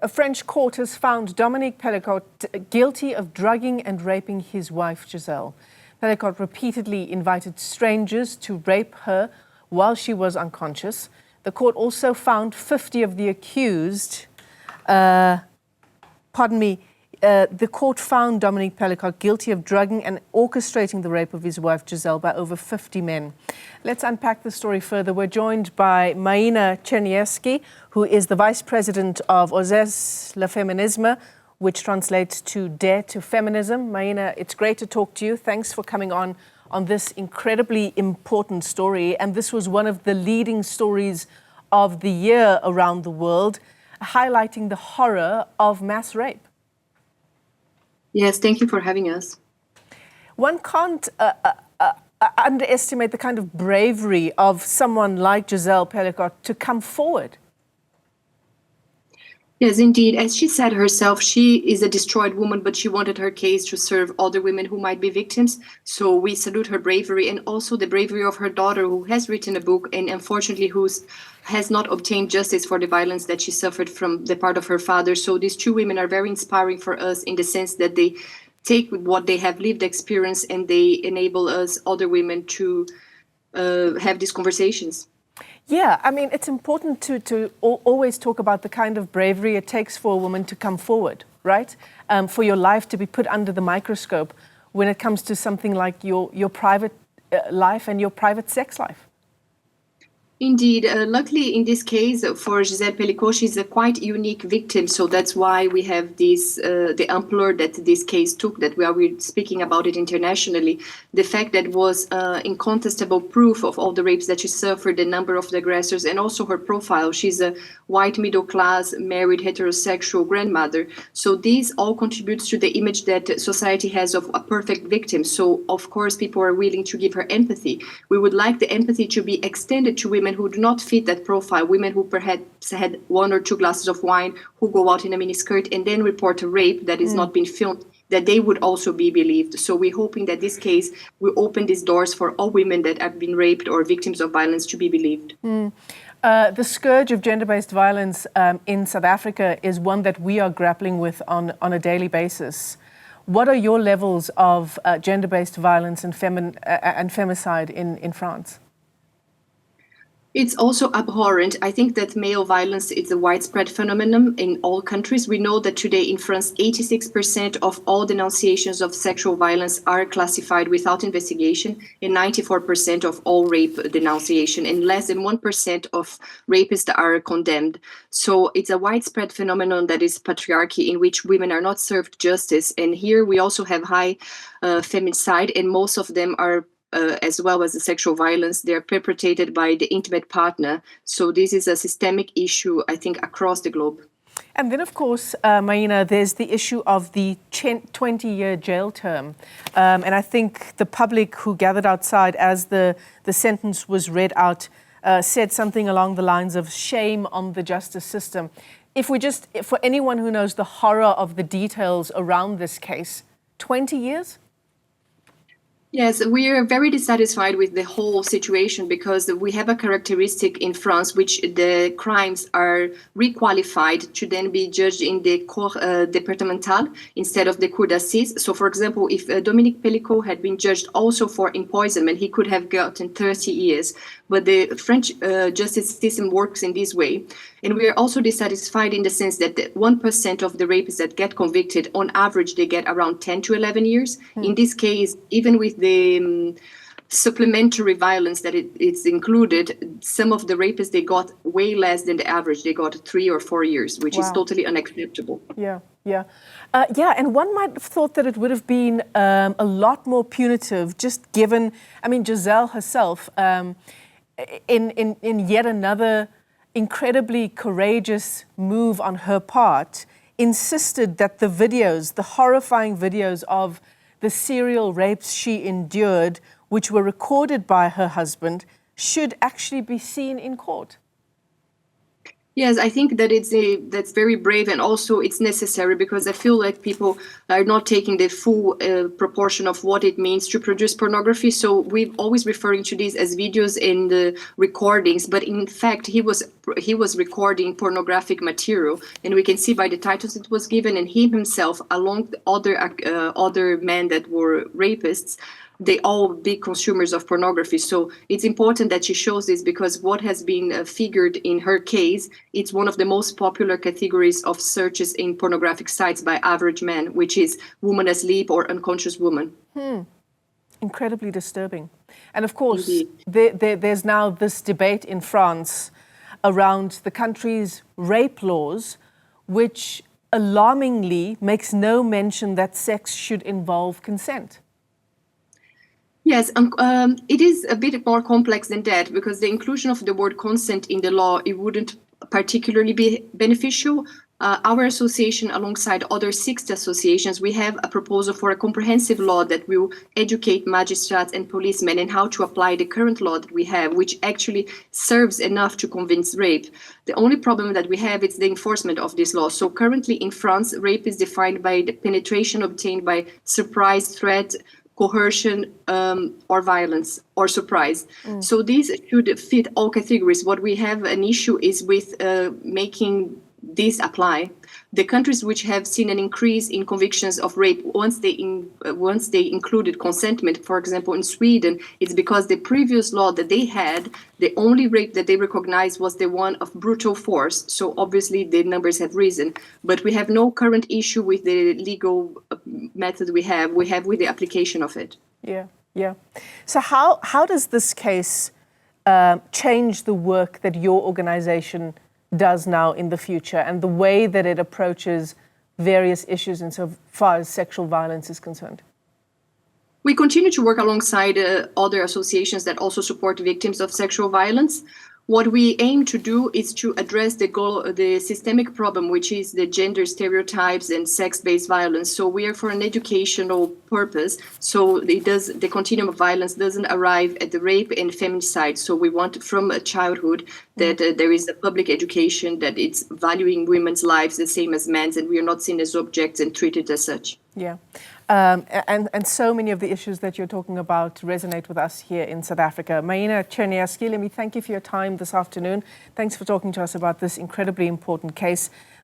A French court has found Dominique Pelicot guilty of drugging and raping his wife, Gisele. Pelicot repeatedly invited strangers to rape her while she was unconscious. The court also found 50 of the accused. The court found Dominique Pelicot guilty of drugging and orchestrating the rape of his wife, Gisele, by over 50 men. Let's unpack the story further. We're joined by Maina Cerniawsky, who is the vice president of Osez Le Féminisme, which translates to Dare to Feminism. Maina, it's great to talk to you. Thanks for coming on this incredibly important story. And this was one of the leading stories of the year around the world, highlighting the horror of mass rape. Yes, thank you for having us. One can't underestimate the kind of bravery of someone like Gisèle Pelicot to come forward. Yes, indeed. As she said herself, she is a destroyed woman, but she wanted her case to serve other women who might be victims. So we salute her bravery and also the bravery of her daughter, who has written a book and unfortunately has not obtained justice for the violence that she suffered from the part of her father. So these two women are very inspiring for us in the sense that they take what they have lived experience and they enable us, other women, to have these conversations. Yeah, I mean, it's important to always talk about the kind of bravery it takes for a woman to come forward, right? For your life to be put under the microscope when it comes to something like your private life and your private sex life. Indeed. Luckily, in this case, for Gisèle Pelicot, she's a quite unique victim. So that's why we have this, the ampleur that this case took, that we're speaking about it internationally. The fact that was incontestable proof of all the rapes that she suffered, the number of the aggressors, and also her profile. She's a white, middle-class, married, heterosexual grandmother. So this all contributes to the image that society has of a perfect victim. So, of course, people are willing to give her empathy. We would like the empathy to be extended to women who do not fit that profile, women who perhaps had 1 or 2 glasses of wine, who go out in a miniskirt and then report a rape that is not being filmed, that they would also be believed. So we're hoping that this case will open these doors for all women that have been raped or victims of violence to be believed. The scourge of gender-based violence in South Africa is one that we are grappling with on a daily basis. What are your levels of gender-based violence and femicide in France? It's also abhorrent. I think that male violence is a widespread phenomenon in all countries. We know that today in France, 86% of all denunciations of sexual violence are classified without investigation, and 94% of all rape denunciation, and less than 1% of rapists are condemned. So it's a widespread phenomenon that is patriarchy, in which women are not served justice. And here we also have high feminicide, and most of them are as well as the sexual violence, they are perpetrated by the intimate partner. So this is a systemic issue, I think, across the globe. And then, of course, Maina, there's the issue of the 20-year jail term. And I think the public who gathered outside as the sentence was read out said something along the lines of shame on the justice system. For anyone who knows the horror of the details around this case, 20 years? Yes, we are very dissatisfied with the whole situation because we have a characteristic in France which the crimes are requalified to then be judged in the Cour départementale instead of the Cour d'assises. So, for example, if Dominique Pelicot had been judged also for empoisonment, he could have gotten 30 years. But the French justice system works in this way. And we are also dissatisfied in the sense that 1% of the rapists that get convicted, on average, they get around 10 to 11 years. In this case, even with the supplementary violence that it's included, some of the rapists, they got way less than the average. They got 3 or 4 years, which is totally unacceptable. Yeah, and one might have thought that it would have been a lot more punitive, just given, I mean, Gisele herself, in yet another incredibly courageous move on her part, insisted that the videos, the horrifying videos of the serial rapes she endured, which were recorded by her husband, should actually be seen in court. Yes, I think that that's very brave, and also it's necessary because I feel like people are not taking the full proportion of what it means to produce pornography. So we're always referring to these as videos and recordings, but in fact he was he was recording pornographic material, and we can see by the titles it was given, and he himself, along the other men that were rapists, they all big consumers of pornography. So it's important that she shows this, because what has been figured in her case, it's one of the most popular categories of searches in pornographic sites by average men, which is woman asleep or unconscious woman. Incredibly disturbing. And of course, there's now this debate in France around the country's rape laws, which alarmingly makes no mention that sex should involve consent. Yes, it is a bit more complex than that, because the inclusion of the word consent in the law, it wouldn't particularly be beneficial. Our association, alongside other 60 associations, we have a proposal for a comprehensive law that will educate magistrates and policemen in how to apply the current law that we have, which actually serves enough to convince rape. The only problem that we have is the enforcement of this law. So currently in France, rape is defined by the penetration obtained by surprise, threat, coercion, or violence, or surprise. So these should fit all categories. What we have an issue is with making this apply. The countries which have seen an increase in convictions of rape once they included consentment, for example, in Sweden, it's because the previous law that they had, the only rape that they recognized was the one of brutal force. So obviously the numbers have risen, but we have no current issue with the legal method we have with the application of it. Yeah. So how does this case change the work that your organization does now in the future, and the way that it approaches various issues insofar as sexual violence is concerned? We continue to work alongside other associations that also support victims of sexual violence. What we aim to do is to address the systemic problem, which is the gender stereotypes and sex-based violence. So we are for an educational purpose. So the continuum of violence doesn't arrive at the rape and feminicide. So we want from a childhood that there is a public education, that it's valuing women's lives the same as men's, and we are not seen as objects and treated as such. Yeah. And so many of the issues that you're talking about resonate with us here in South Africa. Maina Cerniawsky, let me thank you for your time this afternoon. Thanks for talking to us about this incredibly important case.